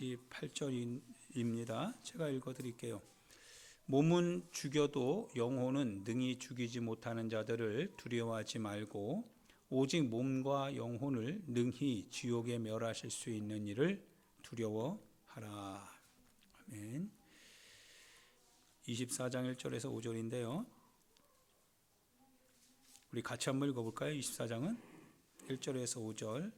8절입니다. 제가 읽어드릴게요. 몸은 죽여도 영혼은 능히 죽이지 못하는 자들을 두려워하지 말고 오직 몸과 영혼을 능히 지옥에 멸하실 수 있는 이를 두려워하라. 아멘. 24장 1절에서 5절인데요. 우리 같이 한번 읽어볼까요? 24장은 1절에서 5절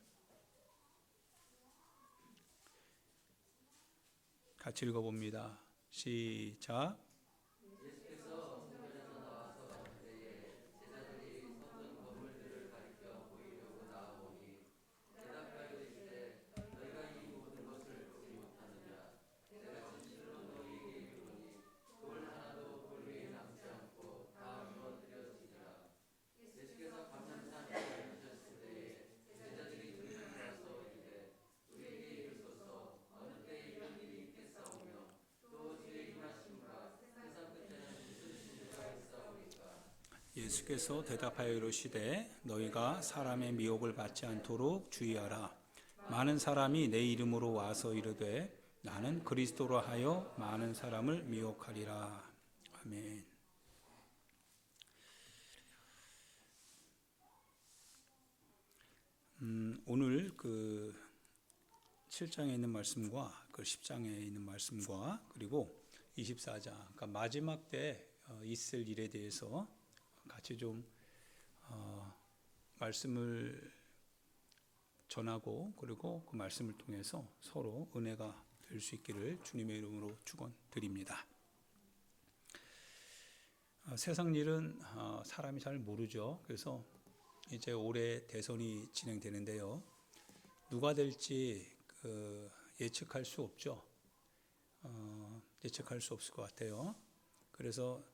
같이 읽어봅니다. 시작. 예수께서 대답하여 이르시되 너희가 사람의 미혹을 받지 않도록 주의하라. 많은 사람이 내 이름으로 와서 이르되 나는 그리스도로 하여 많은 사람을 미혹하리라. 아멘. 오늘 그 7장에 있는 말씀과 그 10장에 있는 말씀과 그리고 24장 그러니까 마지막 때 있을 일에 대해서 같이 좀 말씀을 전하고 그리고 그 말씀을 통해서 서로 은혜가 될 수 있기를 주님의 이름으로 축원드립니다. 세상 일은 사람이 잘 모르죠. 그래서 이제 올해 대선이 진행되는데요. 누가 될지 예측할 수 없죠. 예측할 수 없을 것 같아요. 그래서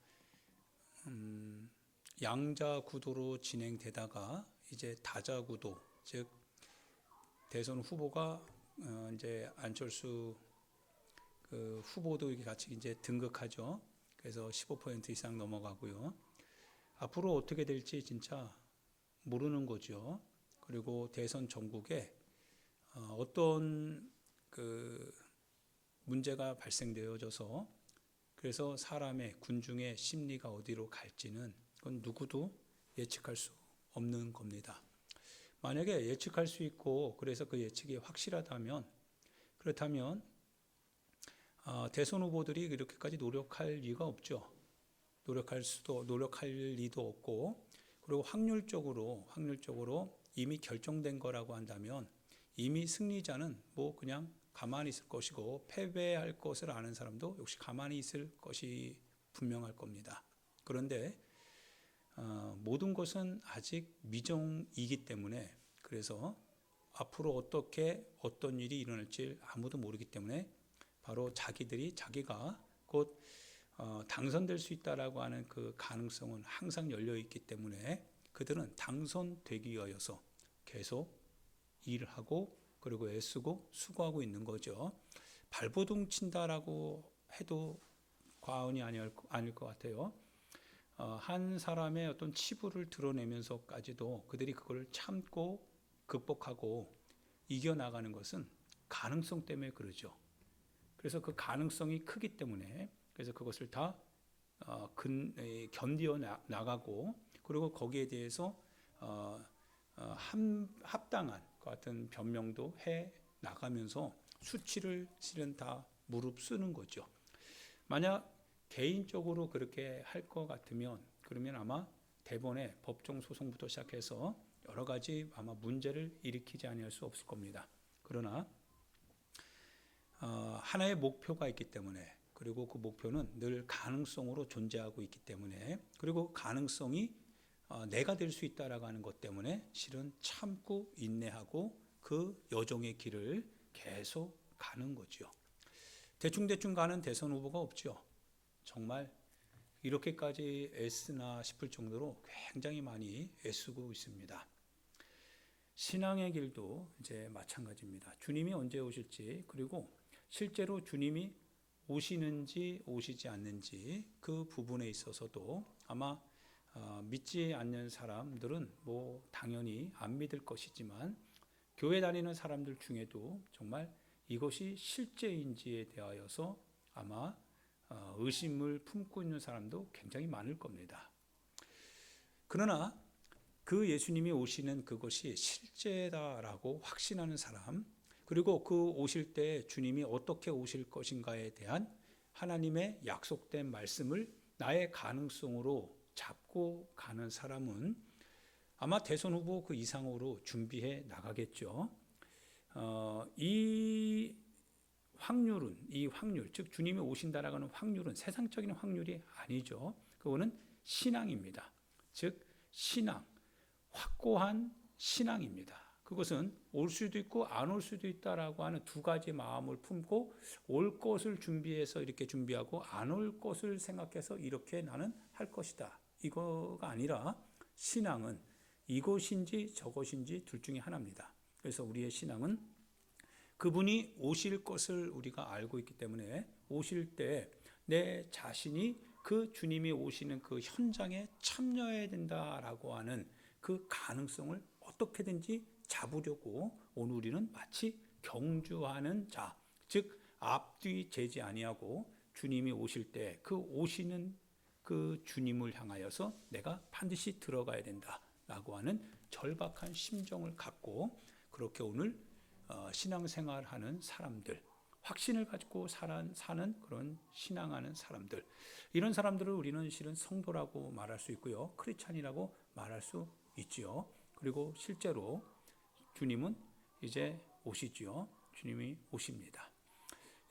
양자 구도로 진행되다가 이제 다자 구도, 즉 대선 후보가 이제 안철수 그 후보도 같이 이제 등극하죠. 그래서 15% 이상 넘어가고요. 앞으로 어떻게 될지 진짜 모르는 거죠. 그리고 대선 전국에 어떤 그 문제가 발생되어져서 그래서 사람의 군중의 심리가 어디로 갈지는 그건 누구도 예측할 수 없는 겁니다. 만약에 예측할 수 있고 그래서 그 예측이 확실하다면 그렇다면 대선 후보들이 이렇게까지 노력할 이유가 없죠. 노력할 리도 없고 그리고 확률적으로 이미 결정된 거라고 한다면 이미 승리자는 뭐 그냥 가만히 있을 것이고 패배할 것을 아는 사람도 역시 가만히 있을 것이 분명할 겁니다. 그런데 모든 것은 아직 미정이기 때문에 그래서 앞으로 어떤 일이 일어날지 아무도 모르기 때문에 바로 자기가 곧 당선될 수 있다라고 하는 그 가능성은 항상 열려 있기 때문에 그들은 당선되기 위하여서 계속 일을 하고 그리고 애쓰고 수고하고 있는 거죠. 발버둥 친다라고 해도 과언이 아닐 것 같아요. 한 사람의 어떤 치부를 드러내면서까지도 그들이 그걸 참고 극복하고 이겨나가는 것은 가능성 때문에 그러죠. 그래서 그 가능성이 크기 때문에 그래서 그것을 다 견디어 나가고 그리고 거기에 대해서 합당한 것 같은 변명도 해 나가면서 수치를 실은 다 무릅쓰는 거죠. 만약 개인적으로 그렇게 할 것 같으면 그러면 아마 대법원의 법정 소송부터 시작해서 여러 가지 아마 문제를 일으키지 아니할 수 없을 겁니다. 그러나 하나의 목표가 있기 때문에 그리고 그 목표는 늘 가능성으로 존재하고 있기 때문에 그리고 가능성이 내가 될 수 있다라고 하는 것 때문에 실은 참고 인내하고 그 여정의 길을 계속 가는 거죠. 대충 가는 대선 후보가 없죠. 정말 이렇게까지 애쓰나 싶을 정도로 굉장히 많이 애쓰고 있습니다. 신앙의 길도 이제 마찬가지입니다. 주님이 언제 오실지 그리고 실제로 주님이 오시는지 오시지 않는지 그 부분에 있어서도 아마 믿지 않는 사람들은 뭐 당연히 안 믿을 것이지만 교회 다니는 사람들 중에도 정말 이것이 실제인지에 대하여서 아마 의심을 품고 있는 사람도 굉장히 많을 겁니다. 그러나 그 예수님이 오시는 그것이 실제다라고 확신하는 사람, 그리고 그 오실 때 주님이 어떻게 오실 것인가에 대한 하나님의 약속된 말씀을 나의 가능성으로 잡고 가는 사람은 아마 대선 후보 그 이상으로 준비해 나가겠죠. 이 확률, 즉 주님이 오신다라고 하는 확률은 세상적인 확률이 아니죠. 그거는 신앙입니다. 즉 신앙, 확고한 신앙입니다. 그것은 올 수도 있고 안 올 수도 있다라고 하는 두 가지 마음을 품고 올 것을 준비해서 이렇게 준비하고 안 올 것을 생각해서 이렇게 나는 할 것이다. 이거가 아니라 신앙은 이것인지 저것인지 둘 중에 하나입니다. 그래서 우리의 신앙은 그분이 오실 것을 우리가 알고 있기 때문에 오실 때 내 자신이 그 주님이 오시는 그 현장에 참여해야 된다라고 하는 그 가능성을 어떻게든지 잡으려고 오늘 우리는 마치 경주하는 자, 즉 앞뒤 재지 아니하고 주님이 오실 때 그 오시는 그 주님을 향하여서 내가 반드시 들어가야 된다라고 하는 절박한 심정을 갖고 그렇게 오늘 신앙생활하는 사람들, 확신을 가지고 사는 그런 신앙하는 사람들, 이런 사람들을 우리는 실은 성도라고 말할 수 있고요, 크리스찬이라고 말할 수 있지요. 그리고 실제로 주님은 이제 오시지요. 주님이 오십니다.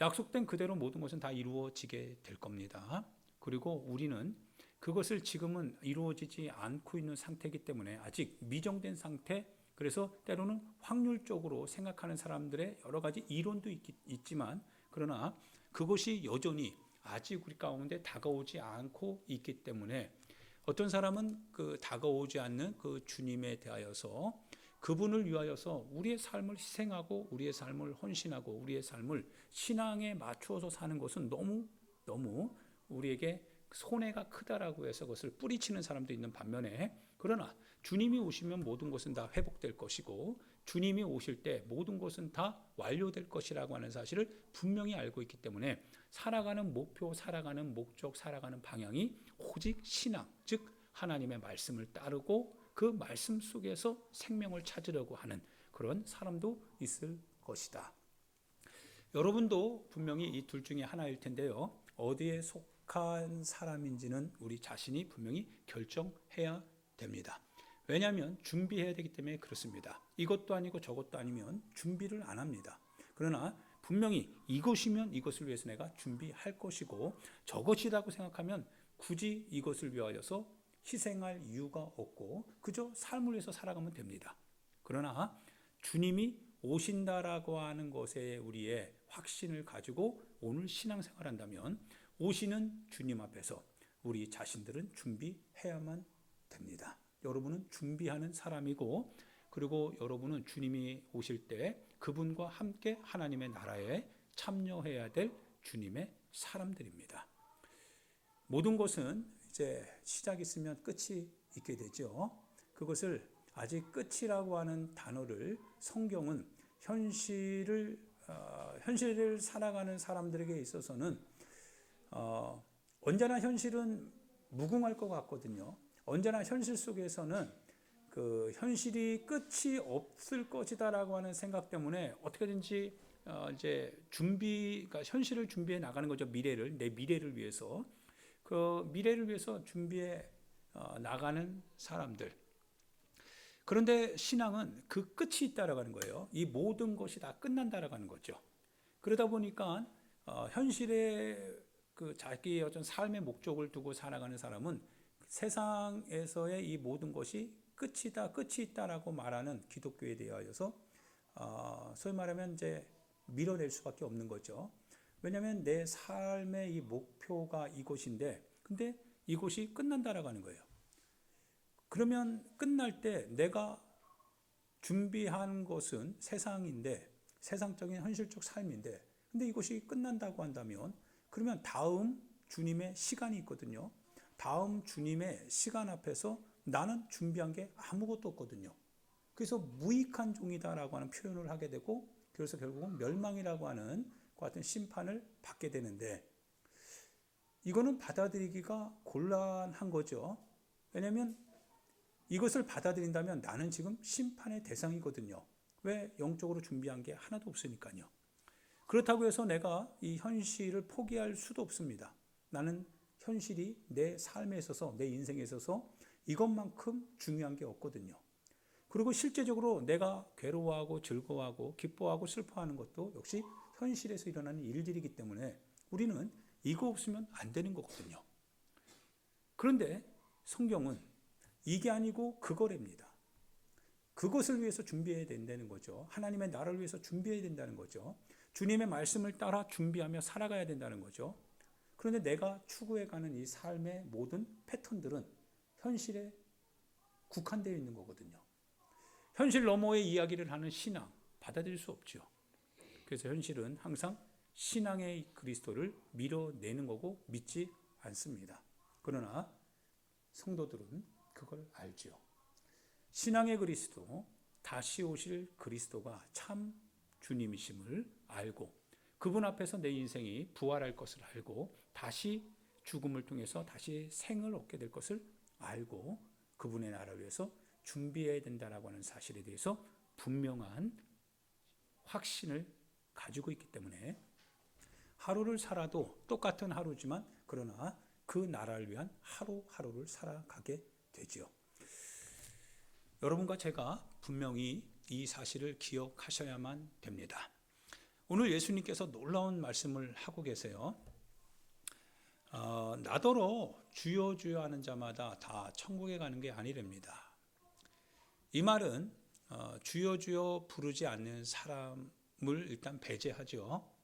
약속된 그대로 모든 것은 다 이루어지게 될 겁니다. 그리고 우리는 그것을 지금은 이루어지지 않고 있는 상태이기 때문에 아직 미정된 상태, 그래서 때로는 확률적으로 생각하는 사람들의 여러 가지 이론도 있지만 그러나 그것이 여전히 아직 우리 가운데 다가오지 않고 있기 때문에 어떤 사람은 그 다가오지 않는 그 주님에 대하여서 그분을 위하여서 우리의 삶을 희생하고 우리의 삶을 헌신하고 우리의 삶을 신앙에 맞추어서 사는 것은 너무 우리에게 손해가 크다라고 해서 그것을 뿌리치는 사람도 있는 반면에, 그러나 주님이 오시면 모든 것은 다 회복될 것이고 주님이 오실 때 모든 것은 다 완료될 것이라고 하는 사실을 분명히 알고 있기 때문에 살아가는 목표, 살아가는 목적, 살아가는 방향이 오직 신앙, 즉 하나님의 말씀을 따르고 그 말씀 속에서 생명을 찾으려고 하는 그런 사람도 있을 것이다. 여러분도 분명히 이 둘 중에 하나일 텐데요, 어디에 속한 사람인지는 우리 자신이 분명히 결정해야 됩니다. 왜냐하면 준비해야 되기 때문에 그렇습니다. 이것도 아니고 저것도 아니면 준비를 안 합니다. 그러나 분명히 이것이면 이것을 위해서 내가 준비할 것이고 저것이라고 생각하면 굳이 이것을 위하여서 희생할 이유가 없고 그저 삶을 위해서 살아가면 됩니다. 그러나 주님이 오신다라고 하는 것에 우리의 확신을 가지고 오늘 신앙생활한다면 오시는 주님 앞에서 우리 자신들은 준비해야만 됩니다. 여러분은 준비하는 사람이고 그리고 여러분은 주님이 오실 때 그분과 함께 하나님의 나라에 참여해야 될 주님의 사람들입니다. 모든 것은 이제 시작이 있으면 끝이 있게 되죠. 그것을 아직 끝이라고 하는 단어를 성경은 현실을 살아가는 사람들에게 있어서는 언제나 현실은 무궁할 것 같거든요. 언제나 현실 속에서는 그 현실이 끝이 없을 것이다라고 하는 생각 때문에 어떻게든지 이제 그러니까 현실을 준비해 나가는 거죠. 내 미래를 위해서 그 미래를 위해서 준비해 나가는 사람들. 그런데 신앙은 그 끝이 있다라고 하는 거예요. 이 모든 것이 다 끝난다라고 하는 거죠. 그러다 보니까 현실에 그 자기의 어떤 삶의 목적을 두고 살아가는 사람은 세상에서의 이 모든 것이 끝이 있다라고 말하는 기독교에 대하여서 소위 말하면 이제 밀어낼 수밖에 없는 거죠. 왜냐하면 내 삶의 이 목표가 이곳인데, 근데 이곳이 끝난다라고 하는 거예요. 그러면 끝날 때 내가 준비한 것은 세상인데, 세상적인 현실적 삶인데, 근데 이것이 끝난다고 한다면, 그러면 다음 주님의 시간이 있거든요. 다음 주님의 시간 앞에서 나는 준비한 게 아무것도 없거든요. 그래서 무익한 종이다라고 하는 표현을 하게 되고 그래서 결국은 멸망이라고 하는 그 같은 심판을 받게 되는데, 이거는 받아들이기가 곤란한 거죠. 왜냐하면 이것을 받아들인다면 나는 지금 심판의 대상이거든요. 왜? 영적으로 준비한 게 하나도 없으니까요. 그렇다고 해서 내가 이 현실을 포기할 수도 없습니다. 나는 현실이 내 삶에 있어서, 내 인생에 있어서 이것만큼 중요한 게 없거든요. 그리고 실제적으로 내가 괴로워하고 즐거워하고 기뻐하고 슬퍼하는 것도 역시 현실에서 일어나는 일들이기 때문에 우리는 이거 없으면 안 되는 거거든요. 그런데 성경은 이게 아니고 그거랍니다. 그것을 위해서 준비해야 된다는 거죠. 하나님의 나라를 위해서 준비해야 된다는 거죠. 주님의 말씀을 따라 준비하며 살아가야 된다는 거죠. 그런데 내가 추구해가는 이 삶의 모든 패턴들은 현실에 국한되어 있는 거거든요. 현실 너머의 이야기를 하는 신앙 받아들일 수 없죠. 그래서 현실은 항상 신앙의 그리스도를 밀어내는 거고 믿지 않습니다. 그러나 성도들은 그걸 알죠. 신앙의 그리스도, 다시 오실 그리스도가 참 주님이심을 알고 그분 앞에서 내 인생이 부활할 것을 알고 다시 죽음을 통해서 다시 생을 얻게 될 것을 알고 그분의 나라를 위해서 준비해야 된다라고 하는 사실에 대해서 분명한 확신을 가지고 있기 때문에 하루를 살아도 똑같은 하루지만 그러나 그 나라를 위한 하루하루를 살아가게 되죠. 여러분과 제가 분명히 이 사실을 기억하셔야만 됩니다. 오늘 예수님께서 놀라운 말씀을 하고 계세요. 나더러 주여 주여 하는 자마다 다 천국에 가는 게 아니랍니다. 이 말은 주여 주여 부르지 않는 사람을 일단 배제하죠.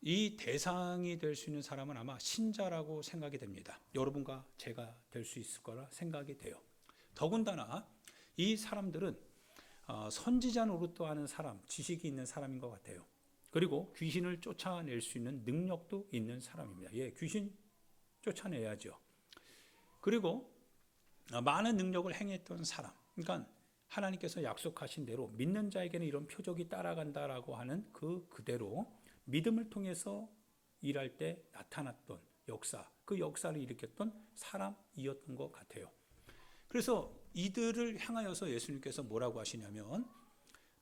이 대상이 될 수 있는 사람은 아마 신자라고 생각이 됩니다. 여러분과 제가 될 수 있을 거라 생각이 돼요. 더군다나 이 사람들은 선지자 노릇도 하는 사람, 지식이 있는 사람인 것 같아요. 그리고 귀신을 쫓아낼 수 있는 능력도 있는 사람입니다. 귀신 쫓아내야죠. 그리고 많은 능력을 행했던 사람, 그러니까 하나님께서 약속하신 대로 믿는 자에게는 이런 표적이 따라간다라고 하는 그대로 믿음을 통해서 일할 때 나타났던 역사, 그 역사를 일으켰던 사람이었던 것 같아요. 그래서 이들을 향하여서 예수님께서 뭐라고 하시냐면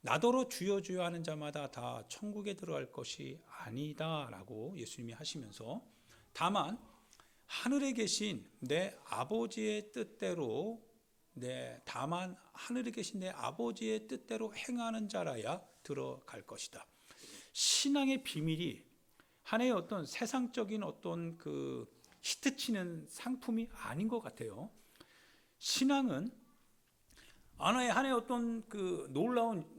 나더러 주여 주여 하는 자마다 다 천국에 들어갈 것이 아니다라고 예수님이 하시면서 다만 하늘에 계신 내 아버지의 뜻대로 다만 하늘에 계신 내 아버지의 뜻대로 행하는 자라야 들어갈 것이다. 신앙의 비밀이 하나의 어떤 세상적인 어떤 히트치는 상품이 아닌 것 같아요. 신앙은 하나의 어떤 놀라운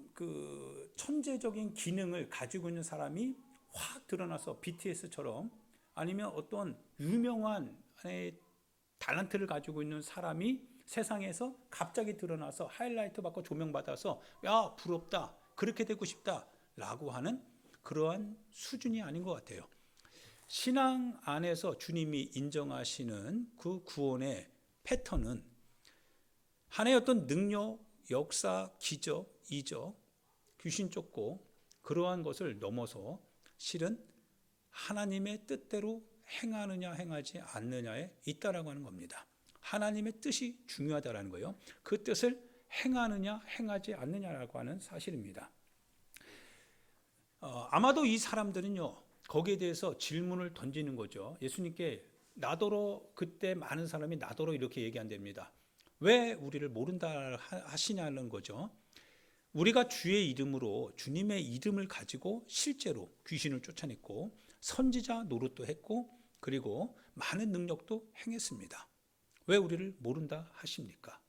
천재적인 기능을 가지고 있는 사람이 확 드러나서 BTS처럼 아니면 어떤 유명한 하나의 달란트를 가지고 있는 사람이 세상에서 갑자기 드러나서 하이라이트 받고 조명받아서 야 부럽다 그렇게 되고 싶다 라고 하는 그러한 수준이 아닌 것 같아요. 신앙 안에서 주님이 인정하시는 그 구원의 패턴은 하나의 어떤 능력, 역사, 기적, 이적, 귀신 쫓고 그러한 것을 넘어서 실은 하나님의 뜻대로 행하느냐 행하지 않느냐에 있다라고 하는 겁니다. 하나님의 뜻이 중요하다라는 거예요. 그 뜻을 행하느냐 행하지 않느냐라고 하는 사실입니다. 아마도 이 사람들은요 거기에 대해서 질문을 던지는 거죠. 예수님께 나더러 그때 많은 사람이 나더러 이렇게 얘기한답니다. 왜 우리를 모른다 하시냐는 거죠. 우리가 주의 이름으로 주님의 이름을 가지고 실제로 귀신을 쫓아냈고 선지자 노릇도 했고 그리고 많은 능력도 행했습니다. 왜 우리를 모른다 하십니까?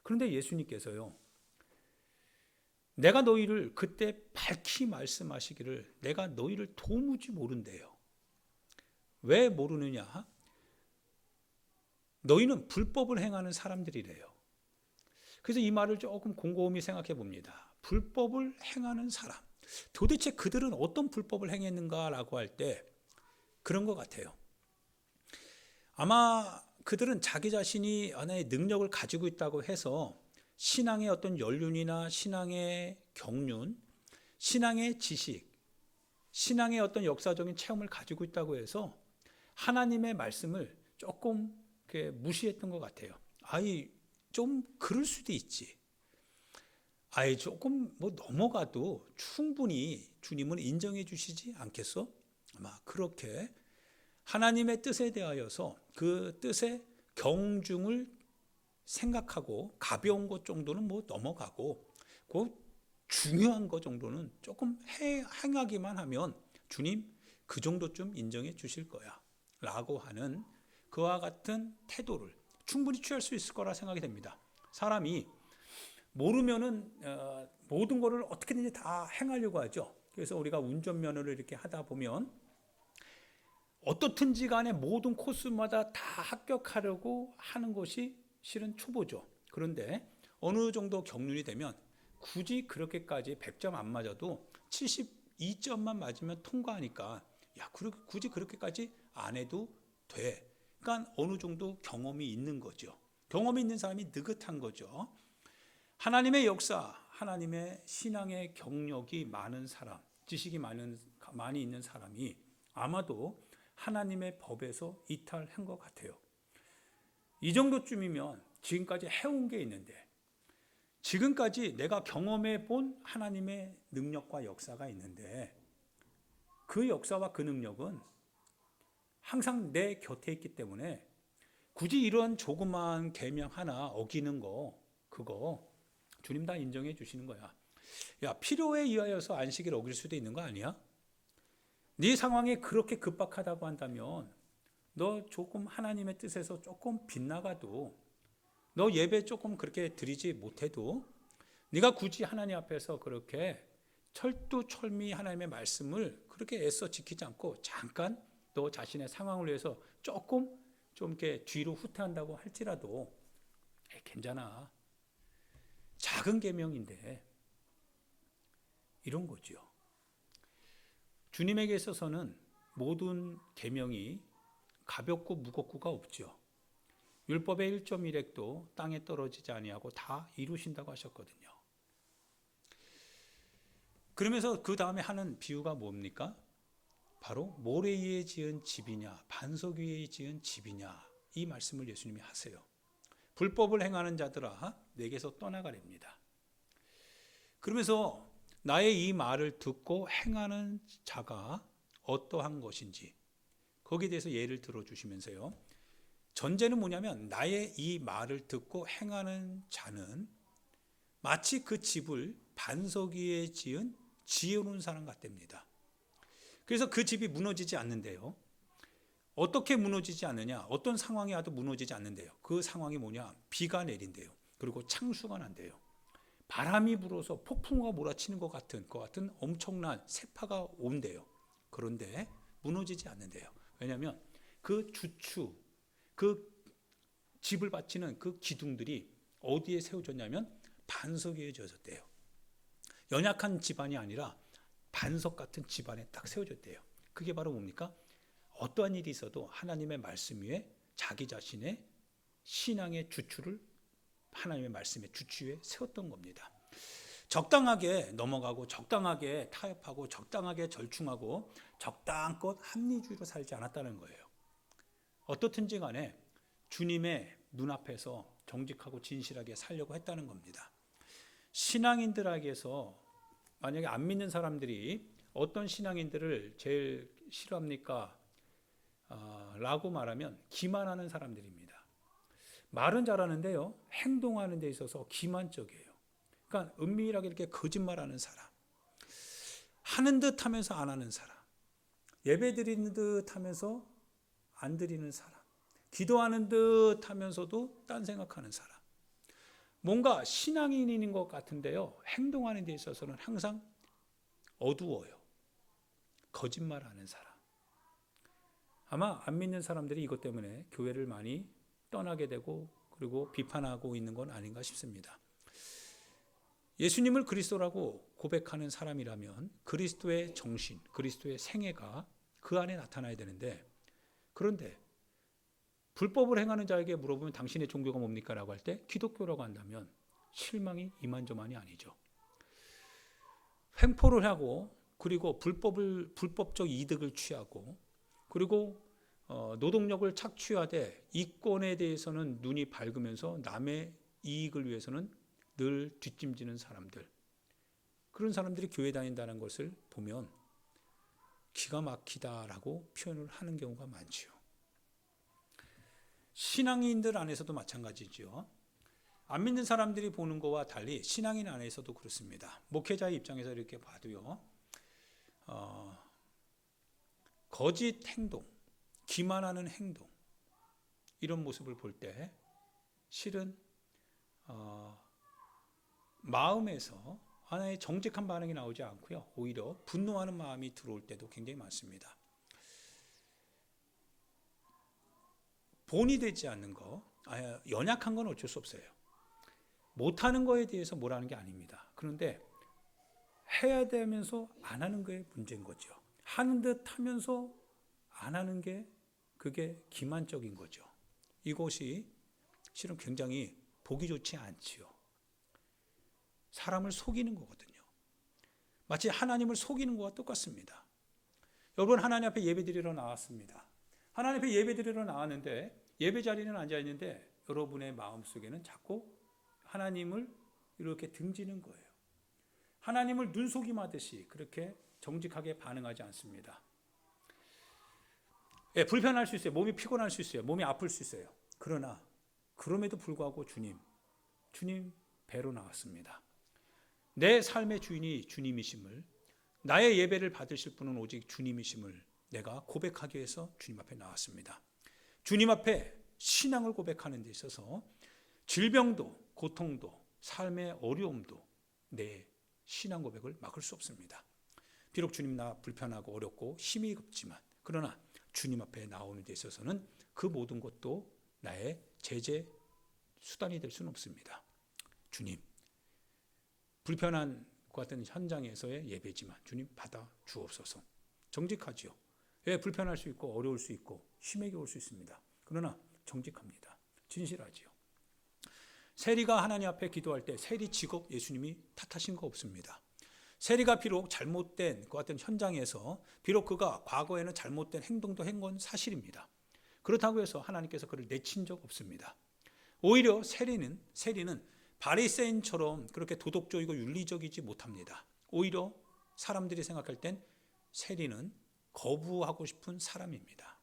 그런데 예수님께서요 내가 너희를 그때 밝히 말씀하시기를 내가 너희를 도무지 모른대요. 왜 모르느냐? 너희는 불법을 행하는 사람들이래요. 그래서 이 말을 조금 곰곰이 생각해 봅니다. 불법을 행하는 사람. 도대체 그들은 어떤 불법을 행했는가라고 할 때 그런 것 같아요. 아마 그들은 자기 자신이 하나의 능력을 가지고 있다고 해서 신앙의 어떤 연륜이나 신앙의 경륜, 신앙의 지식, 신앙의 어떤 역사적인 체험을 가지고 있다고 해서 하나님의 말씀을 조금 무시했던 것 같아요. 아이, 좀 그럴 수도 있지. 아이, 조금 넘어가도 충분히 주님은 인정해 주시지 않겠어? 아마 그렇게 하나님의 뜻에 대하여서 그 뜻의 경중을 생각하고 가벼운 것 정도는 넘어가고 그 중요한 것 정도는 조금 행하기만 하면 주님 그 정도쯤 인정해 주실 거야 라고 하는 그와 같은 태도를 충분히 취할 수 있을 거라 생각이 됩니다. 사람이 모르면은 모든 거를 어떻게든지 다 행하려고 하죠. 그래서 우리가 운전면허를 이렇게 하다 보면 어떻든지 간에 모든 코스마다 다 합격하려고 하는 것이 실은 초보죠. 그런데 어느 정도 경륜이 되면 굳이 그렇게까지 100점 안 맞아도 72점만 맞으면 통과하니까 야, 굳이 그렇게까지 안 해도 돼. 그러니까 어느 정도 경험이 있는 거죠. 경험이 있는 사람이 느긋한 거죠. 하나님의 역사, 하나님의 신앙의 경력이 많은 사람, 지식이 많이 있는 사람이 아마도 하나님의 법에서 이탈한 것 같아요. 이 정도쯤이면 지금까지 해온 게 있는데, 지금까지 내가 경험해 본 하나님의 능력과 역사가 있는데, 그 역사와 그 능력은 항상 내 곁에 있기 때문에 굳이 이런 조그만 계명 하나 어기는 거, 그거 주님 다 인정해 주시는 거야. 야, 필요에 의하여서 안식일 어길 수도 있는 거 아니야? 네 상황이 그렇게 급박하다고 한다면 너 조금 하나님의 뜻에서 조금 빗나가도, 너 예배 조금 그렇게 드리지 못해도 네가 굳이 하나님 앞에서 그렇게 철두철미 하나님의 말씀을 그렇게 애써 지키지 않고 잠깐 너 자신의 상황을 위해서 조금 좀 이렇게 뒤로 후퇴한다고 할지라도 괜찮아. 작은 계명인데 이런 거죠. 주님에게 있어서는 모든 계명이 가볍고 무겁고가 없죠. 율법의 1.1획도 땅에 떨어지지 아니하고 다 이루신다고 하셨거든요. 그러면서 그 다음에 하는 비유가 뭡니까? 바로 모래 위에 지은 집이냐 반석 위에 지은 집이냐, 이 말씀을 예수님이 하세요. 불법을 행하는 자들아 내게서 떠나가랍니다. 그러면서 나의 이 말을 듣고 행하는 자가 어떠한 것인지 거기에 대해서 예를 들어주시면서요. 전제는 뭐냐면 나의 이 말을 듣고 행하는 자는 마치 그 집을 반석 위에 지은 지혜로운 사람 같답니다. 그래서 그 집이 무너지지 않는데요. 어떻게 무너지지 않느냐? 어떤 상황이 와도 무너지지 않는데요. 그 상황이 뭐냐? 비가 내린대요. 그리고 창수가 난대요. 바람이 불어서 폭풍우가 몰아치는 것 같은 엄청난 세파가 온대요. 그런데 무너지지 않는데요. 왜냐하면 그 주추, 그 집을 받치는 그 기둥들이 어디에 세워졌냐면 반석 위에 지어졌대요. 연약한 집안이 아니라 반석 같은 집안에 딱 세워졌대요. 그게 바로 뭡니까? 어떠한 일이 있어도 하나님의 말씀 위에 자기 자신의 신앙의 주추를 하나님의 말씀의 주추 위에 세웠던 겁니다. 적당하게 넘어가고 적당하게 타협하고 적당하게 절충하고 적당껏 합리주의로 살지 않았다는 거예요. 어떻든지 간에 주님의 눈앞에서 정직하고 진실하게 살려고 했다는 겁니다. 신앙인들에게서 만약에 안 믿는 사람들이 어떤 신앙인들을 제일 싫어합니까? 라고 말하면 기만하는 사람들입니다. 말은 잘하는데요, 행동하는 데 있어서 기만적이에요. 그러니까 은밀하게 이렇게 거짓말하는 사람, 하는 듯 하면서 안 하는 사람, 예배 드리는 듯 하면서 안 드리는 사람, 기도하는 듯 하면서도 딴 생각하는 사람, 뭔가 신앙인인 것 같은데요, 행동하는 데 있어서는 항상 어두워요. 거짓말하는 사람. 아마 안 믿는 사람들이 이것 때문에 교회를 많이 떠나게 되고 그리고 비판하고 있는 건 아닌가 싶습니다. 예수님을 그리스도라고 고백하는 사람이라면 그리스도의 정신, 그리스도의 생애가 그 안에 나타나야 되는데, 그런데 불법을 행하는 자에게 물어보면 당신의 종교가 뭡니까? 라고 할 때 기독교라고 한다면 실망이 이만저만이 아니죠. 횡포를 하고 그리고 불법적 이득을 취하고 그리고 노동력을 착취하되 이권에 대해서는 눈이 밝으면서 남의 이익을 위해서는 늘 뒷짐지는 사람들, 그런 사람들이 교회 다닌다는 것을 보면 기가 막히다라고 표현을 하는 경우가 많지요. 신앙인들 안에서도 마찬가지죠. 안 믿는 사람들이 보는 것과 달리 신앙인 안에서도 그렇습니다. 목회자의 입장에서 이렇게 봐도요, 거짓 행동, 기만하는 행동, 이런 모습을 볼 때 실은 마음에서 하나의 정직한 반응이 나오지 않고요, 오히려 분노하는 마음이 들어올 때도 굉장히 많습니다. 본이 되지 않는 거, 연약한 건 어쩔 수 없어요. 못하는 거에 대해서 뭐라는 게 아닙니다. 그런데 해야 되면서 안 하는 게 문제인 거죠. 하는 듯 하면서 안 하는 게 그게 기만적인 거죠. 이것이 실은 굉장히 보기 좋지 않지요. 사람을 속이는 거거든요. 마치 하나님을 속이는 것과 똑같습니다. 여러분, 하나님 앞에 예배드리러 나왔습니다. 하나님 앞에 예배드리러 나왔는데 예배 자리는 앉아 있는데 여러분의 마음속에는 자꾸 하나님을 이렇게 등지는 거예요. 하나님을 눈속임하듯이 그렇게 정직하게 반응하지 않습니다. 불편할 수 있어요. 몸이 피곤할 수 있어요. 몸이 아플 수 있어요. 그러나 그럼에도 불구하고 주님 배로 나왔습니다. 내 삶의 주인이 주님이심을, 나의 예배를 받으실 분은 오직 주님이심을 내가 고백하기 위해서 주님 앞에 나왔습니다. 주님 앞에 신앙을 고백하는 데 있어서 질병도 고통도 삶의 어려움도 내 신앙 고백을 막을 수 없습니다. 비록 주님 나 불편하고 어렵고 힘이 없지만, 그러나 주님 앞에 나오는 데 있어서는 그 모든 것도 나의 제재 수단이 될 수는 없습니다. 주님, 불편한 것 같은 현장에서의 예배지만 주님 받아 주옵소서. 정직하지요. 불편할 수 있고 어려울 수 있고 힘에게 올 수 있습니다. 그러나 정직합니다. 진실하지요. 세리가 하나님 앞에 기도할 때 세리 직업 예수님이 탓하신 거 없습니다. 세리가 비록 잘못된 것 같은 현장에서 비록 그가 과거에는 잘못된 행동도 한 건 사실입니다. 그렇다고 해서 하나님께서 그를 내친 적 없습니다. 오히려 세리는 바리새인처럼 그렇게 도덕적이고 윤리적이지 못합니다. 오히려 사람들이 생각할 땐 세리는 거부하고 싶은 사람입니다.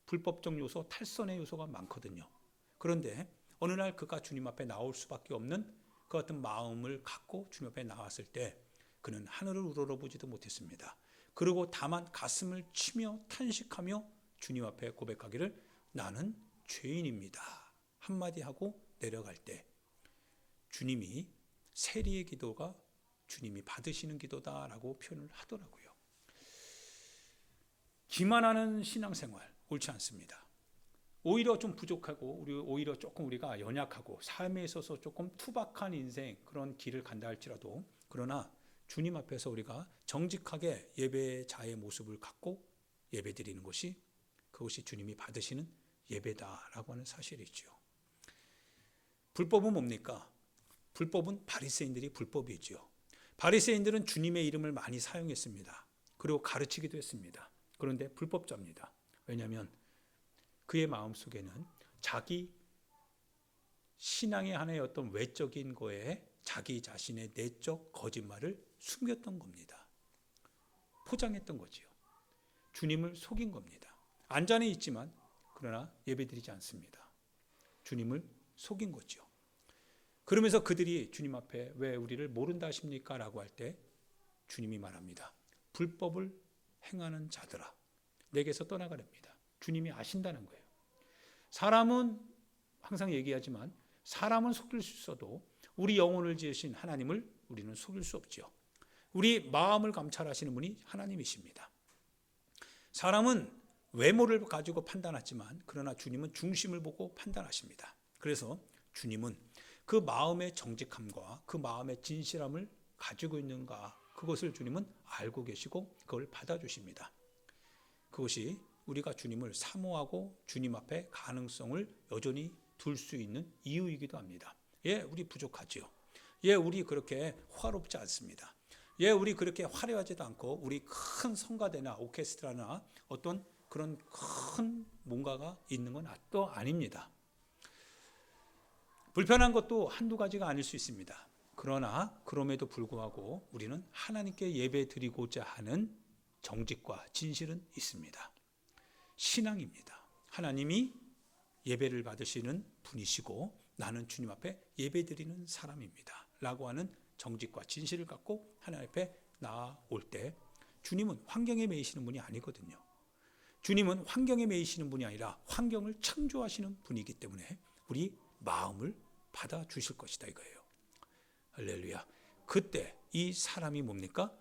불법적 요소, 탈선의 요소가 많거든요. 그런데 어느 날 그가 주님 앞에 나올 수밖에 없는 그 같은 마음을 갖고 주님 앞에 나왔을 때 그는 하늘을 우러러보지도 못했습니다. 그리고 다만 가슴을 치며 탄식하며 주님 앞에 고백하기를 나는 죄인입니다. 한마디 하고 내려갈 때 주님이 세리의 기도가 주님이 받으시는 기도다라고 표현을 하더라고요. 기만하는 신앙생활 옳지 않습니다. 오히려 좀 부족하고 오히려 조금 우리가 연약하고 삶에 있어서 조금 투박한 인생 그런 길을 간다 할지라도, 그러나 주님 앞에서 우리가 정직하게 예배자의 모습을 갖고 예배드리는 것이 그것이 주님이 받으시는 예배다라고 하는 사실이죠. 불법은 뭡니까? 불법은 바리새인들이 불법이죠. 바리새인들은 주님의 이름을 많이 사용했습니다. 그리고 가르치기도 했습니다. 그런데 불법자입니다. 왜냐하면 그의 마음속에는 자기 신앙의 하나의 어떤 외적인 거에 자기 자신의 내적 거짓말을 숨겼던 겁니다. 포장했던 거지요. 주님을 속인 겁니다. 안전에 있지만 그러나 예배드리지 않습니다. 주님을 속인 거죠. 그러면서 그들이 주님 앞에 왜 우리를 모른다 하십니까? 라고 할 때 주님이 말합니다. 불법을 행하는 자들아, 내게서 떠나가렵니다. 주님이 아신다는 거예요. 사람은 항상 얘기하지만 사람은 속일 수 있어도 우리 영혼을 지으신 하나님을 우리는 속일 수 없죠. 우리 마음을 감찰하시는 분이 하나님이십니다. 사람은 외모를 가지고 판단하지만 그러나 주님은 중심을 보고 판단하십니다. 그래서 주님은 그 마음의 정직함과 그 마음의 진실함을 가지고 있는가, 그것을 주님은 알고 계시고 그걸 받아주십니다. 그것이 우리가 주님을 사모하고 주님 앞에 가능성을 여전히 둘 수 있는 이유이기도 합니다. 우리 부족하지요. 우리 그렇게 화롭지 않습니다. 우리 그렇게 화려하지도 않고 우리 큰 성가대나 오케스트라나 어떤 그런 큰 뭔가가 있는 건 또 아닙니다. 불편한 것도 한두 가지가 아닐 수 있습니다. 그러나 그럼에도 불구하고 우리는 하나님께 예배 드리고자 하는 정직과 진실은 있습니다. 신앙입니다. 하나님이 예배를 받으시는 분이시고 나는 주님 앞에 예배 드리는 사람입니다 라고 하는 정직과 진실을 갖고 하나님 앞에 나아올 때 주님은 환경에 매이시는 분이 아니거든요. 주님은 환경에 매이시는 분이 아니라 환경을 창조하시는 분이기 때문에 우리 마음을 받아주실 것이다 이거예요. 할렐루야. 그때 이 사람이 뭡니까?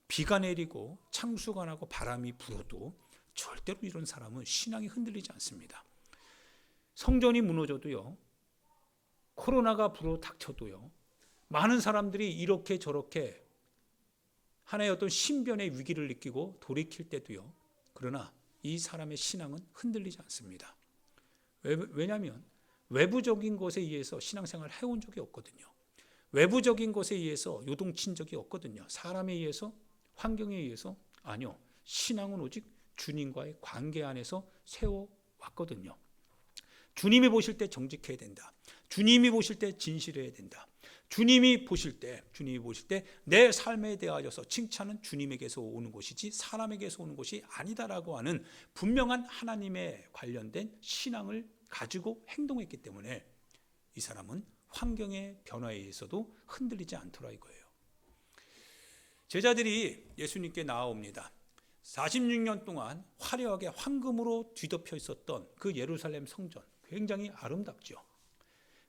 비가 내리고 창수가 나고 바람이 불어도 절대로 이런 사람은 신앙이 흔들리지 않습니다. 성전이 무너져도요, 코로나가 불어닥쳐도요, 많은 사람들이 이렇게 저렇게 하나의 어떤 신변의 위기를 느끼고 돌이킬 때도요, 그러나 이 사람의 신앙은 흔들리지 않습니다. 왜냐하면 외부적인 것에 의해서 신앙생활을 해온 적이 없거든요. 외부적인 것에 의해서 요동친 적이 없거든요. 사람에 의해서, 환경에 의해서 아니요. 신앙은 오직 주님과의 관계 안에서 세워왔거든요. 주님이 보실 때 정직해야 된다. 주님이 보실 때 진실해야 된다. 주님이 보실 때 내 삶에 대하여서 칭찬은 주님에게서 오는 것이지 사람에게서 오는 것이 아니다라고 하는 분명한 하나님에 관련된 신앙을 가지고 행동했기 때문에 이 사람은 환경의 변화에 의해서도 흔들리지 않더라 이거예요. 제자들이 예수님께 나아옵니다. 46년 동안 화려하게 황금으로 뒤덮여 있었던 그 예루살렘 성전, 굉장히 아름답죠.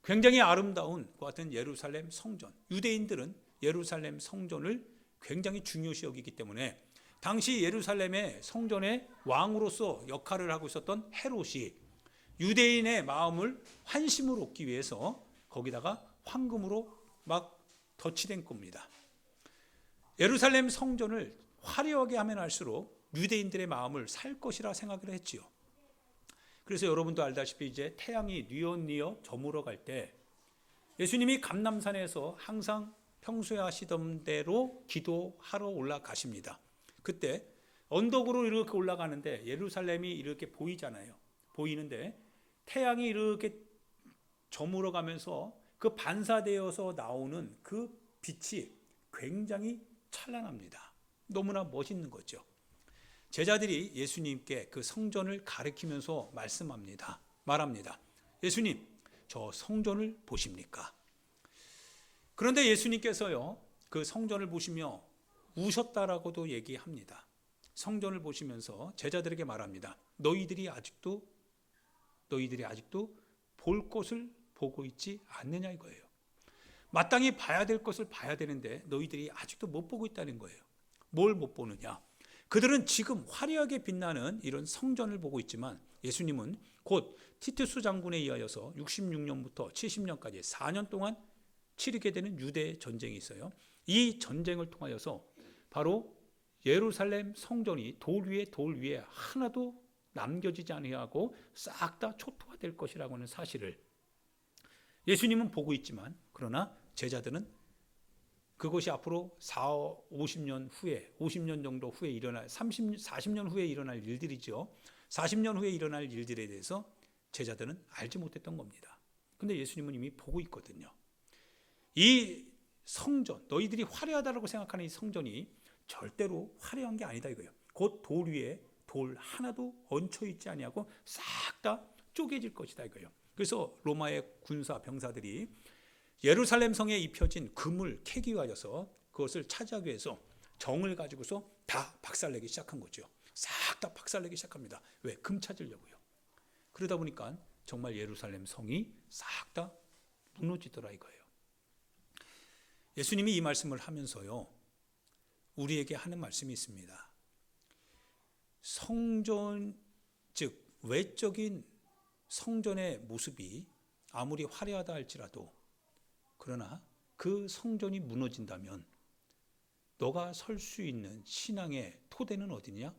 굉장히 아름다운 그 같은 예루살렘 성전. 유대인들은 예루살렘 성전을 굉장히 중요시 여기기 때문에 당시 예루살렘의 성전의 왕으로서 역할을 하고 있었던 헤롯이 유대인의 마음을 환심을 얻기 위해서 거기다가 황금으로 막 덧칠된 겁니다. 예루살렘 성전을 화려하게 하면 할수록 유대인들의 마음을 살 것이라 생각을 했지요. 그래서 여러분도 알다시피 이제 태양이 뉘엿뉘엿 저물어 갈 때 예수님이 감람산에서 항상 평소에 하시던 대로 기도하러 올라가십니다. 그때 언덕으로 이렇게 올라가는데 예루살렘이 이렇게 보이잖아요. 보이는데 태양이 이렇게 저물어 가면서 그 반사되어서 나오는 그 빛이 굉장히 찬란합니다. 너무나 멋있는 거죠. 제자들이 예수님께 그 성전을 가리키면서 말합니다. 예수님, 저 성전을 보십니까? 그런데 예수님께서요, 그 성전을 보시며 우셨다라고도 얘기합니다. 성전을 보시면서 제자들에게 말합니다. 너희들이 아직도 볼 것을 보고 있지 않느냐 이거예요. 마땅히 봐야 될 것을 봐야 되는데 너희들이 아직도 못 보고 있다는 거예요. 뭘 못 보느냐? 그들은 지금 화려하게 빛나는 이런 성전을 보고 있지만 예수님은 곧 티투스 장군에 의하여서 66년부터 70년까지 4년 동안 치르게 되는 유대 전쟁이 있어요. 이 전쟁을 통하여서 바로 예루살렘 성전이 돌 위에 하나도 남겨지지 아니하고 싹 다 초토화될 것이라고 하는 사실을 예수님은 보고 있지만 그러나 제자들은 그것이 앞으로 50년 후에 50년 정도 후에 일어날 40년 후에 일어날 일들이죠. 40년 후에 일어날 일들에 대해서 제자들은 알지 못했던 겁니다. 근데 예수님은 이미 보고 있거든요. 이 성전, 너희들이 화려하다고 생각하는 이 성전이 절대로 화려한 게 아니다 이거예요. 곧 돌 위에 돌 하나도 얹혀 있지 아니하고 싹 다 쪼개질 것이다 이거예요. 그래서 로마의 군사 병사들이 예루살렘 성에 입혀진 금을 캐기 위하여서 그것을 차지하기 위해서 정을 가지고서 다 박살내기 시작한 거죠. 싹 다 박살내기 시작합니다. 왜? 금 찾으려고요. 그러다 보니까 정말 예루살렘 성이 싹 다 무너지더라 이거예요. 예수님이 이 말씀을 하면서요, 우리에게 하는 말씀이 있습니다. 성전, 즉 외적인 성전의 모습이 아무리 화려하다 할지라도 그러나 그 성전이 무너진다면 너가 설 수 있는 신앙의 토대는 어디냐?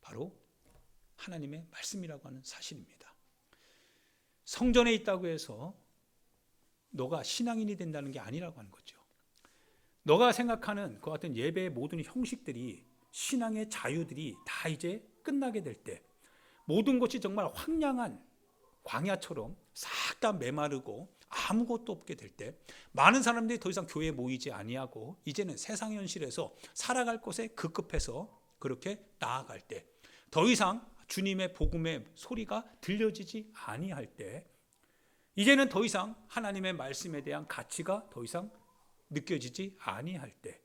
바로 하나님의 말씀이라고 하는 사실입니다. 성전에 있다고 해서 너가 신앙인이 된다는 게 아니라고 하는 거죠. 너가 생각하는 그 같은 예배의 모든 형식들이, 신앙의 자유들이 다 이제 끝나게 될 때, 모든 것이 정말 황량한 광야처럼 싹 다 메마르고 아무것도 없게 될 때, 많은 사람들이 더 이상 교회에 모이지 아니하고 이제는 세상 현실에서 살아갈 곳에 급급해서 그렇게 나아갈 때, 더 이상 주님의 복음의 소리가 들려지지 아니할 때, 이제는 더 이상 하나님의 말씀에 대한 가치가 더 이상 느껴지지 아니할 때,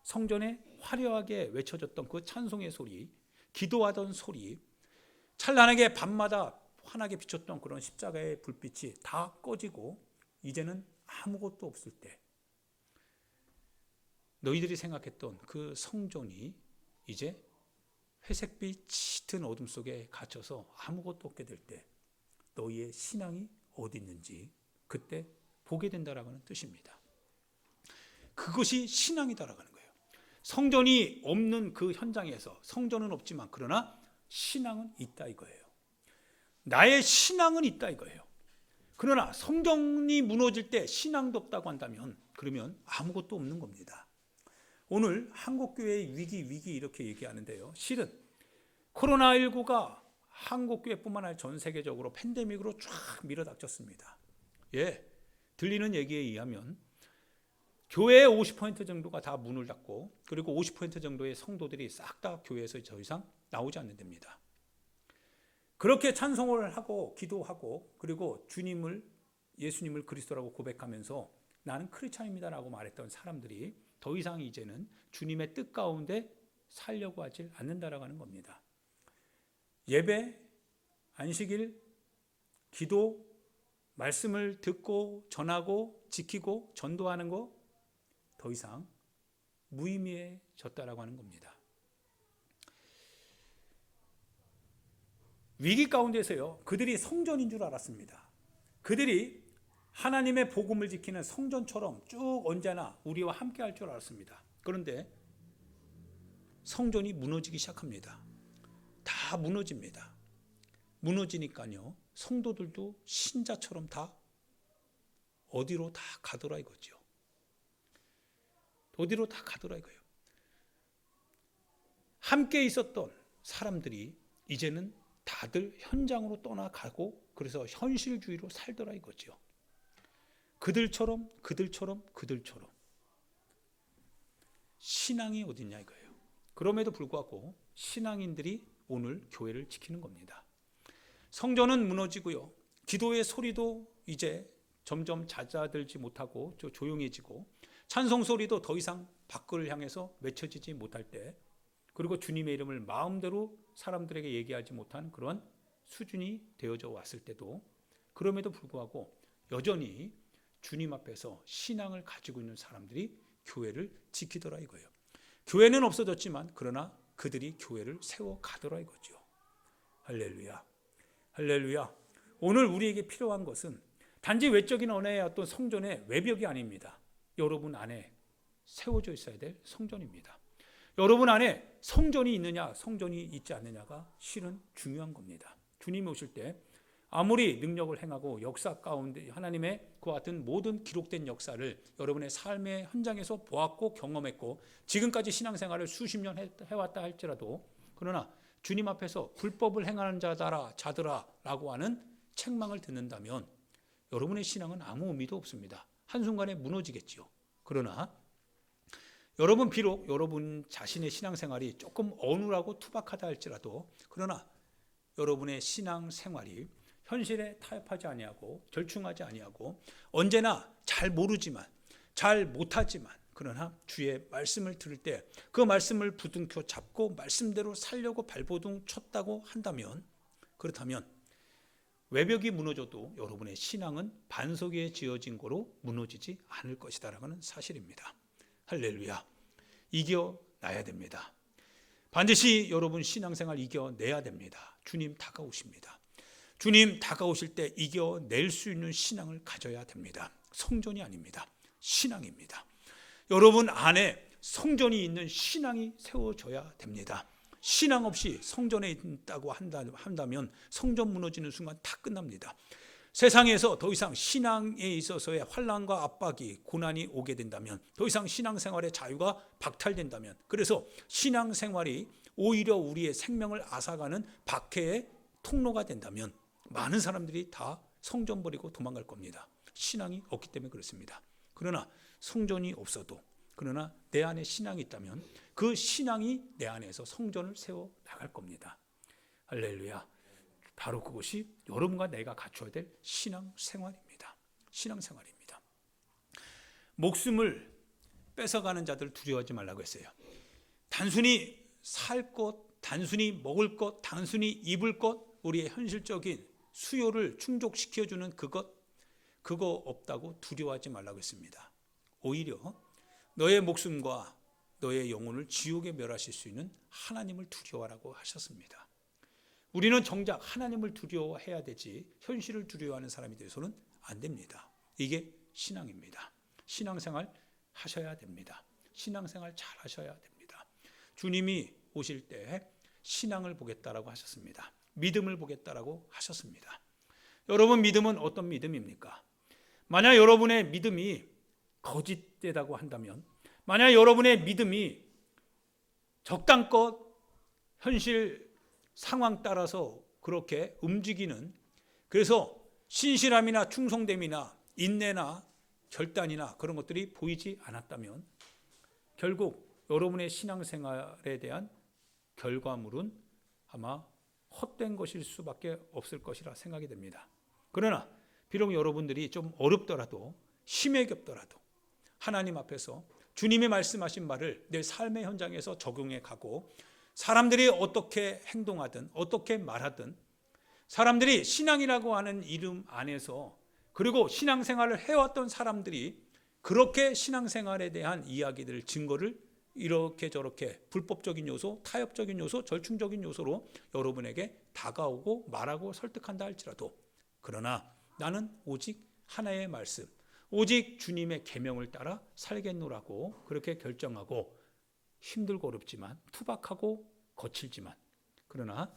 성전에 화려하게 외쳐졌던 그 찬송의 소리, 기도하던 소리, 찬란하게 밤마다 환하게 비쳤던 그런 십자가의 불빛이 다 꺼지고 이제는 아무것도 없을 때, 너희들이 생각했던 그 성전이 이제 회색빛 짙은 어둠 속에 갇혀서 아무것도 없게 될 때, 너희의 신앙이 어디 있는지 그때 보게 된다라는 뜻입니다. 그것이 신앙이다라는 거예요. 성전이 없는 그 현장에서, 성전은 없지만 그러나 신앙은 있다 이거예요. 나의 신앙은 있다 이거예요. 그러나 성전이 무너질 때 신앙도 없다고 한다면 그러면 아무것도 없는 겁니다. 오늘 한국교회의 위기 이렇게 얘기하는데요, 실은 코로나19가 한국교회뿐만 아니라 전 세계적으로 팬데믹으로 쫙 밀어닥쳤습니다. 들리는 얘기에 의하면 교회의 50% 정도가 다 문을 닫고, 그리고 50% 정도의 성도들이 싹 다 교회에서 더 이상 나오지 않는답니다. 그렇게 찬송을 하고 기도하고, 그리고 예수님을 그리스도라고 고백하면서 나는 크리스찬입니다라고 말했던 사람들이 더 이상 이제는 주님의 뜻 가운데 살려고 하지 않는다라고 하는 겁니다. 예배, 안식일, 기도, 말씀을 듣고 전하고 지키고 전도하는 거 더 이상 무의미해졌다라고 하는 겁니다. 위기 가운데서요, 그들이 성전인 줄 알았습니다. 그들이 하나님의 복음을 지키는 성전처럼 쭉 언제나 우리와 함께 할 줄 알았습니다. 그런데 성전이 무너지기 시작합니다. 다 무너집니다. 무너지니까요, 성도들도 신자처럼 다 어디로 다 가더라 이거죠. 어디로 다 가더라 이거예요. 함께 있었던 사람들이 이제는 다들 현장으로 떠나가고, 그래서 현실주의로 살더라 이거죠. 그들처럼 신앙이 어딨냐 이거예요. 그럼에도 불구하고 신앙인들이 오늘 교회를 지키는 겁니다. 성전은 무너지고요, 기도의 소리도 이제 점점 잦아들지 못하고 조용해지고, 찬송 소리도 더 이상 밖을 향해서 외쳐지지 못할 때, 그리고 주님의 이름을 마음대로 사람들에게 얘기하지 못한 그런 수준이 되어져 왔을 때도, 그럼에도 불구하고 여전히 주님 앞에서 신앙을 가지고 있는 사람들이 교회를 지키더라 이거예요. 교회는 없어졌지만 그러나 그들이 교회를 세워가더라 이거죠. 할렐루야, 할렐루야. 오늘 우리에게 필요한 것은 단지 외적인 언어의 어떤 성전의 외벽이 아닙니다. 여러분 안에 세워져 있어야 될 성전입니다. 여러분 안에 성전이 있느냐 성전이 있지 않느냐가 실은 중요한 겁니다. 주님이 오실 때 아무리 능력을 행하고 역사 가운데 하나님의 그와 같은 모든 기록된 역사를 여러분의 삶의 현장에서 보았고 경험했고, 지금까지 신앙생활을 수십 년 해왔다 할지라도, 그러나 주님 앞에서 불법을 행하는 자들아 라고 하는 책망을 듣는다면 여러분의 신앙은 아무 의미도 없습니다. 한순간에 무너지겠죠. 그러나 여러분, 비록 여러분 자신의 신앙생활이 조금 어눌하고 투박하다 할지라도, 그러나 여러분의 신앙생활이 현실에 타협하지 아니하고 절충하지 아니하고, 언제나 잘 모르지만 잘 못하지만 그러나 주의 말씀을 들을 때 그 말씀을 부둥켜 잡고 말씀대로 살려고 발버둥 쳤다고 한다면, 그렇다면 외벽이 무너져도 여러분의 신앙은 반석에 지어진 거로 무너지지 않을 것이다라는 사실입니다. 할렐루야. 이겨나야 됩니다. 반드시 여러분 신앙생활 이겨내야 됩니다. 주님 다가오십니다. 주님 다가오실 때 이겨낼 수 있는 신앙을 가져야 됩니다. 성전이 아닙니다. 신앙입니다. 여러분 안에 성전이 있는 신앙이 세워져야 됩니다. 신앙 없이 성전에 있다고 한다면 성전 무너지는 순간 다 끝납니다. 세상에서 더 이상 신앙에 있어서의 환난과 압박이 고난이 오게 된다면, 더 이상 신앙생활의 자유가 박탈된다면, 그래서 신앙생활이 오히려 우리의 생명을 앗아가는 박해의 통로가 된다면 많은 사람들이 다 성전 버리고 도망갈 겁니다. 신앙이 없기 때문에 그렇습니다. 그러나 성전이 없어도, 그러나 내 안에 신앙이 있다면 그 신앙이 내 안에서 성전을 세워 나갈 겁니다. 할렐루야. 바로 그것이 여러분과 내가 갖춰야 될 신앙생활입니다. 신앙생활입니다. 목숨을 뺏어가는 자들 두려워하지 말라고 했어요. 단순히 살 것, 단순히 먹을 것, 단순히 입을 것, 우리의 현실적인 수요를 충족시켜주는 그거 없다고 두려워하지 말라고 했습니다. 오히려 너의 목숨과 너의 영혼을 지옥에 멸하실 수 있는 하나님을 두려워하라고 하셨습니다. 우리는 정작 하나님을 두려워해야 되지 현실을 두려워하는 사람이 되어서는 안 됩니다. 이게 신앙입니다. 신앙생활 하셔야 됩니다. 신앙생활 잘 하셔야 됩니다. 주님이 오실 때 신앙을 보겠다라고 하셨습니다. 믿음을 보겠다라고 하셨습니다. 여러분 믿음은 어떤 믿음입니까? 만약 여러분의 믿음이 거짓되다고 한다면, 만약 여러분의 믿음이 적당껏 현실 상황 따라서 그렇게 움직이는, 그래서 신실함이나 충성됨이나 인내나 결단이나 그런 것들이 보이지 않았다면 결국 여러분의 신앙생활에 대한 결과물은 아마 헛된 것일 수밖에 없을 것이라 생각이 됩니다. 그러나 비록 여러분들이 좀 어렵더라도, 힘에 겹더라도 하나님 앞에서 주님이 말씀하신 말을 내 삶의 현장에서 적용해 가고, 사람들이 어떻게 행동하든 어떻게 말하든, 사람들이 신앙이라고 하는 이름 안에서, 그리고 신앙생활을 해왔던 사람들이 그렇게 신앙생활에 대한 이야기들, 증거를 이렇게 저렇게 불법적인 요소, 타협적인 요소, 절충적인 요소로 여러분에게 다가오고 말하고 설득한다 할지라도, 그러나 나는 오직 하나의 말씀, 오직 주님의 계명을 따라 살겠노라고 그렇게 결정하고, 힘들고 어렵지만, 투박하고 거칠지만, 그러나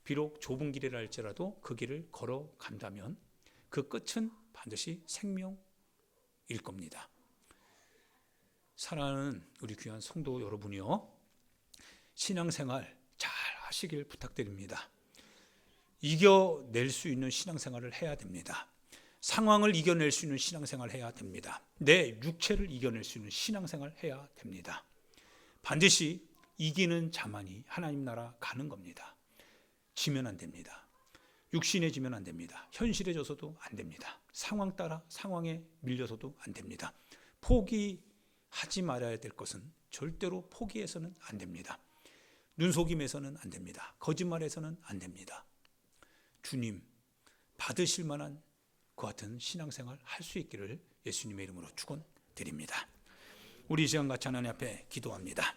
비록 좁은 길이라 할지라도 그 길을 걸어간다면 그 끝은 반드시 생명일 겁니다. 사랑하는 우리 귀한 성도 여러분이요, 신앙생활 잘 하시길 부탁드립니다. 이겨낼 수 있는 신앙생활을 해야 됩니다. 상황을 이겨낼 수 있는 신앙생활을 해야 됩니다. 내 육체를 이겨낼 수 있는 신앙생활을 해야 됩니다. 반드시 이기는 자만이 하나님 나라 가는 겁니다. 지면 안 됩니다. 육신에 지면 안 됩니다. 현실에 져서도 안 됩니다. 상황 따라 상황에 밀려서도 안 됩니다. 포기하지 말아야 될 것은 절대로 포기해서는 안 됩니다. 눈속임에서는 안 됩니다. 거짓말해서는 안 됩니다. 주님 받으실 만한 그 같은 신앙생활 할 수 있기를 예수님의 이름으로 축원드립니다. 우리 이 시간 같이 하나님 앞에 기도합니다.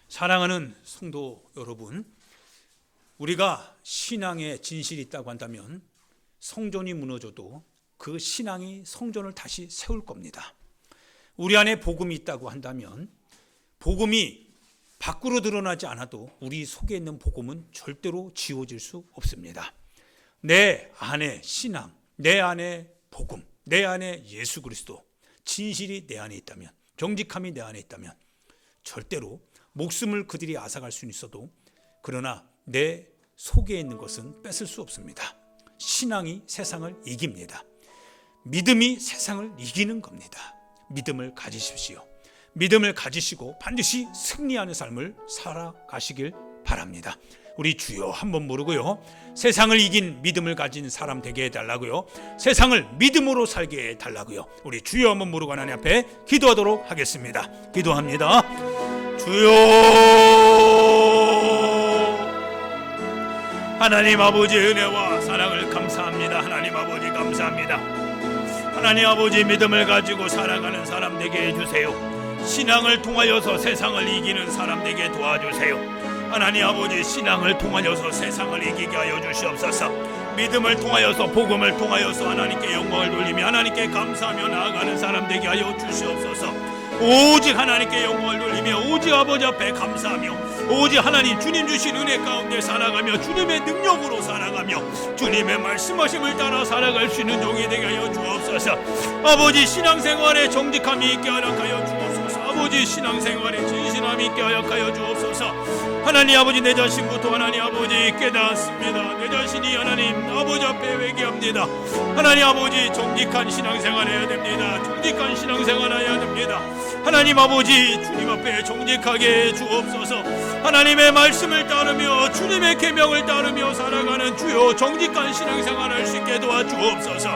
사랑하는 성도 여러분, 우리가 신앙에 진실이 있다고 한다면 성전이 무너져도 그 신앙이 성전을 다시 세울 겁니다. 우리 안에 복음이 있다고 한다면 복음이 밖으로 드러나지 않아도 우리 속에 있는 복음은 절대로 지워질 수 없습니다. 내 안에 신앙, 내 안에 복음, 내 안에 예수 그리스도, 진실이 내 안에 있다면, 정직함이 내 안에 있다면 절대로 목숨을 그들이 앗아갈 수는 있어도, 그러나 내 속에 있는 것은 뺏을 수 없습니다. 신앙이 세상을 이깁니다. 믿음이 세상을 이기는 겁니다. 믿음을 가지십시오. 믿음을 가지시고 반드시 승리하는 삶을 살아가시길 바랍니다. 우리 주여 한번 부르고요, 세상을 이긴 믿음을 가진 사람 되게 해달라고요, 세상을 믿음으로 살게 해달라고요. 우리 주여 한번 부르고 하나님 앞에 기도하도록 하겠습니다. 기도합니다. 주여, 하나님 아버지의 은혜와 사랑을 감사합니다. 하나님 아버지 감사합니다. 하나님 아버지, 믿음을 가지고 살아가는 사람 되게 해주세요. 신앙을 통하여서 세상을 이기는 사람 되게 도와주세요. 하나님 아버지, 신앙을 통하여서 세상을 이기게 하여 주시옵소서. 믿음을 통하여서, 복음을 통하여서 하나님께 영광을 돌리며 하나님께 감사하며 나아가는 사람 되게 하여 주시옵소서. 오직 하나님께 영광을 돌리며 오직 아버지 앞에 감사하며 오직 하나님 주님 주신 은혜 가운데 살아가며 주님의 능력으로 살아가며 주님의 말씀하심을 따라 살아갈 수 있는 종이 되게 하여 주옵소서. 아버지 신앙생활에 정직함이 있게 하여 주옵소서. 아버지 신앙생활에 진실함이 있게 하여 주옵소서. 하나님 아버지 내 자신부터 하나님 아버지 깨닫습니다. 내 자신이 하나님 아버지 앞에 회개합니다. 하나님 아버지 정직한 신앙생활 해야 됩니다. 정직한 신앙생활 해야 됩니다. 하나님 아버지 주님 앞에 정직하게 주옵소서. 하나님의 말씀을 따르며 주님의 계명을 따르며 살아가는 주요 정직한 신앙생활 할 수 있게 도와주옵소서.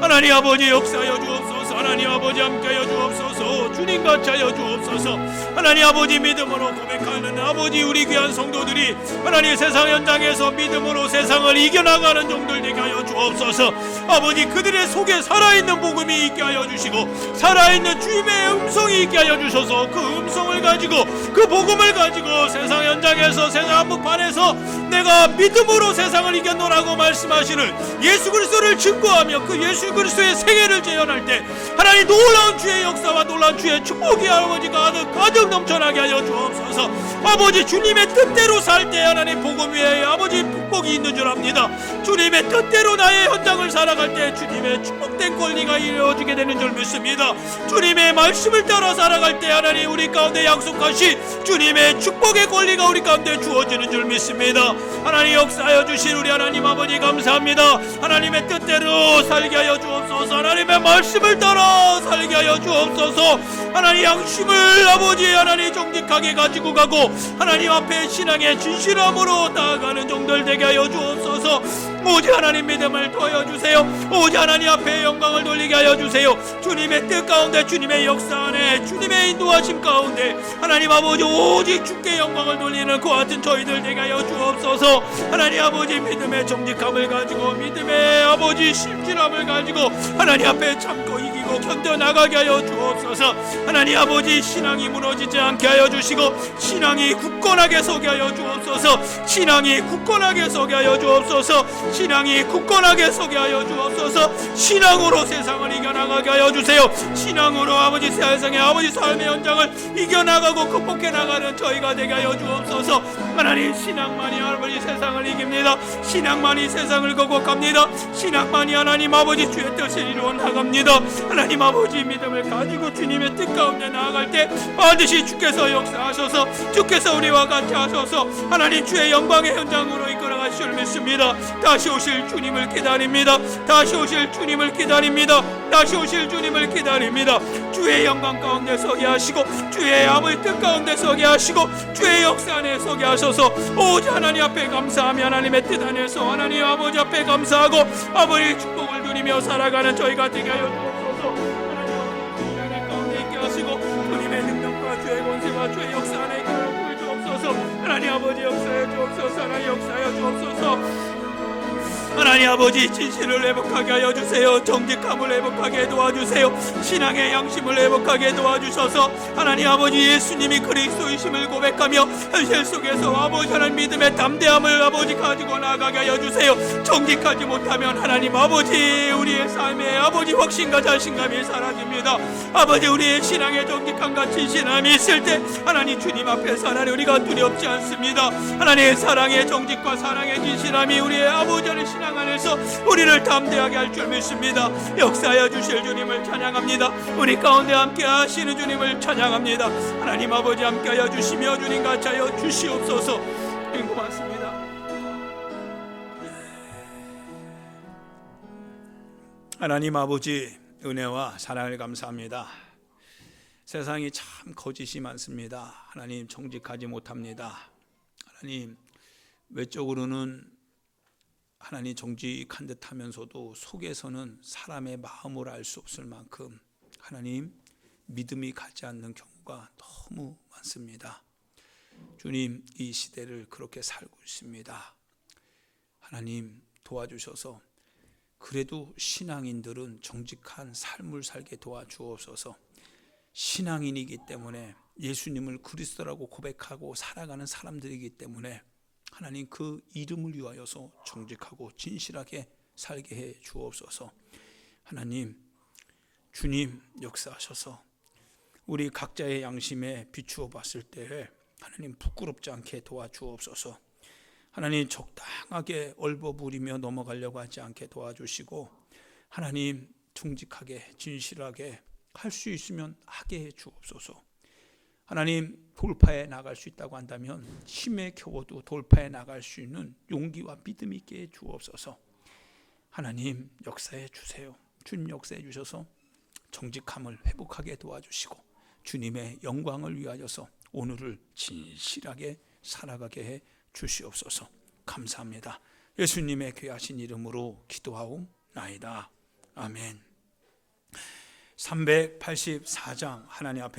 하나님 아버지 역사하여 주옵소서. 하나님 아버지 함께하여 주옵소서. 주님 같이 하여 주옵소서. 하나님 아버지 믿음으로 고백하는 아버지 우리 귀한 성도들이 하나님 세상 현장에서 믿음으로 세상을 이겨나가는 종들 되게 하여 주옵소서. 아버지 그들의 속에 살아있는 복음이 있게 하여 주시고 살아있는 주님의 음성이 있게 하여 주셔서 그 음성을 가지고 그 복음을 가지고 세상 현장에서 세상 한복판에서 내가 믿음으로 세상을 이겨노라고 말씀하시는 예수 그리스도를 증거하며 그 예수 그리스도의 생애를 재현할 때 하나님 놀라운 주의 역사와 놀라운 주의 축복이 아버지 가득 넘쳐나게 하여 주옵소서. 아버지 주님의 뜻대로 살 때 하나님 복음 위에 아버지 축복이 있는 줄 압니다. 주님의 뜻대로 나의 현장을 살아갈 때 주님의 축복된 권리가 이루어지게 되는 줄 믿습니다. 주님의 말씀을 따라 살아갈 때 하나님 우리 가운데 약속하신 주님의 축복의 권리가 우리 가운데 주어지는 줄 믿습니다. 하나님 역사하여 주신 우리 하나님 아버지 감사합니다. 하나님의 뜻대로 살게 하여 주옵소서. 하나님의 말씀을 따라 살게 하여 주옵소서. 하나님 양심을 아버지 하나님 정직하게 가지고 가고 하나님 앞에 신앙의 진실함으로 나아가는 종들 되게 하여 주옵소서. 오직 하나님 믿음을 더하여 주세요. 오직 하나님 앞에 영광을 돌리게 하여 주세요. 주님의 뜻 가운데 주님의 역사 안에 주님의 인도하심 가운데 하나님 아버지 오직 주께 영광을 돌리는 그 같은 저희들 되게 하여 주옵소서. 하나님 아버지 믿음의 정직함을 가지고 믿음의 아버지 심질함을 가지고 하나님 앞에 참고 이기고 견뎌나가게 하여 주옵소서. 하나님 아버지 신앙이 무너지지 않게 하여 주시고 신앙이 굳건하게 서게 하여 주옵소서. 신앙이 굳건하게 서게 하여 주옵소서. 신앙이 굳건하게 서게 하여 주옵소서. 신앙으로 세상을 이겨나가게 하여 주세요. 신앙으로 아버지 세상의 아버지 삶의 현장을 이겨나가고 극복해 나가는 저희가 되게 하여 주옵소서. 하나님 신앙만이 아버지 세상을 이깁니다. 신앙만이 세상을 극복합니다. 신앙만이 하나님 아버지 주의 뜻을 이루어 나갑니다. 하나님 아버지 믿음을 가지고 주님의 뜻 가운데 나아갈 때 반드시 주께서 역사하셔서 주께서 우리와 같이 하셔서 하나님 주의 영광의 현장으로 이끌어가실 줄 믿습니다. 다시 오실 주님을 기다립니다. 다시 오실 주님을 기다립니다. 다시 오실 주님을 기다립니다. 주의 영광 가운데 서게 하시고 주의 아버지 뜻 가운데 서게 하시고 주의 역사 안에 서게 하셔서 오직 하나님 앞에 감사하며 하나님의 뜻 안에서 하나님 아버지 앞에 감사하고 아버지 축복을 누리며 살아가는 저희가 되게 하여 주옵소서. 하나님 가운데 있게 하시고 주님의 능력과 주의 권세와 주의 역사 안에 이끌어 주옵소서. 하나님 아버지 역사해 주옵소서. 하나님 역사해 주옵소서. 하나님 아버지 진실을 회복하게 하여 주세요. 정직함을 회복하게 도와주세요. 신앙의 양심을 회복하게 도와주셔서 하나님 아버지 예수님이 그리스도이심을 고백하며 현실 속에서 아버지 하나님 믿음의 담대함을 아버지 가지고 나가게 하여 주세요. 정직하지 못하면 하나님 아버지 우리의 삶에 아버지 확신과 자신감이 사라집니다. 아버지 우리의 신앙의 정직함과 진실함이 있을 때 하나님 주님 앞에서 하나님 우리가 두렵지 않습니다. 하나님의 사랑의 정직과 사랑의 진실함이 우리의 아버지 하나님 신앙 안에서 우리를 담대하게 할 줄 믿습니다. 역사하여 주실 주님을 찬양합니다. 우리 가운데 함께 하시는 주님을 찬양합니다. 하나님 아버지 함께 하여 주시며 주님 같이 하여 주시옵소서. 고맙습니다. 하나님 아버지 은혜와 사랑을 감사합니다. 세상이 참 거짓이 많습니다. 하나님 정직하지 못합니다. 하나님 외적으로는 하나님 정직한 듯 하면서도 속에서는 사람의 마음을 알 수 없을 만큼 하나님 믿음이 가지 않는 경우가 너무 많습니다. 주님 이 시대를 그렇게 살고 있습니다. 하나님 도와주셔서 그래도 신앙인들은 정직한 삶을 살게 도와주옵소서. 신앙인이기 때문에 예수님을 그리스도라고 고백하고 살아가는 사람들이기 때문에 하나님 그 이름을 위하여서 정직하고 진실하게 살게 해 주옵소서. 하나님 주님 역사하셔서 우리 각자의 양심에 비추어 봤을 때 하나님 부끄럽지 않게 도와주옵소서. 하나님 적당하게 얼버무리며 넘어가려고 하지 않게 도와주시고 하나님 정직하게 진실하게 할 수 있으면 하게 해 주옵소서. 하나님 돌파해 나갈 수 있다고 한다면 힘에 겨워도 돌파해 나갈 수 있는 용기와 믿음 있게 해 주옵소서. 하나님 역사해 주세요. 주님 역사해 주셔서 정직함을 회복하게 도와주시고 주님의 영광을 위하여서 오늘을 진실하게 살아가게 해 주시옵소서. 감사합니다. 예수님의 귀하신 이름으로 기도하옵나이다. 아멘. 384장 하나님 앞에